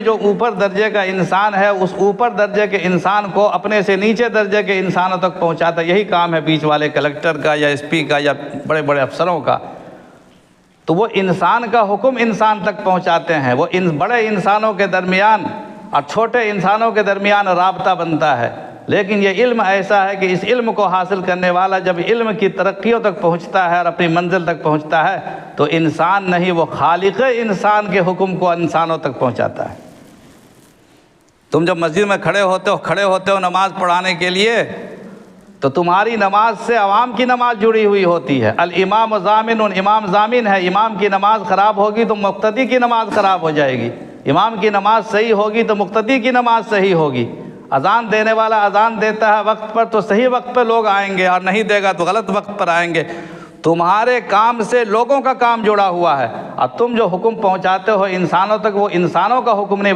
جو اوپر درجے کا انسان ہے اس اوپر درجے کے انسان کو اپنے سے نیچے درجے کے انسانوں تک پہنچاتا ہے. یہی کام ہے بیچ والے کلکٹر کا یا ایس پی کا یا بڑے بڑے افسروں کا. تو وہ انسان کا حکم انسان تک پہنچاتے ہیں. وہ ان بڑے انسانوں کے درمیان اور چھوٹے انسانوں کے درمیان رابطہ بنتا ہے. لیکن یہ علم ایسا ہے کہ اس علم کو حاصل کرنے والا جب علم کی ترقیوں تک پہنچتا ہے اور اپنی منزل تک پہنچتا ہے تو انسان نہیں وہ خالق انسان کے حکم کو انسانوں تک پہنچاتا ہے. تم جب مسجد میں کھڑے ہوتے ہو نماز پڑھانے کے لیے تو تمہاری نماز سے عوام کی نماز جڑی ہوئی ہوتی ہے. الامام ضامن، امام ضامن ہے. امام کی نماز خراب ہوگی تو مقتدی کی نماز خراب ہو جائے گی. امام کی نماز صحیح ہوگی تو مقتدی کی نماز صحیح ہوگی. اذان دینے والا اذان دیتا ہے وقت پر تو صحیح وقت پہ لوگ آئیں گے، اور نہیں دے گا تو غلط وقت پر آئیں گے. تمہارے کام سے لوگوں کا کام جڑا ہوا ہے، اور تم جو حکم پہنچاتے ہو انسانوں تک وہ انسانوں کا حکم نہیں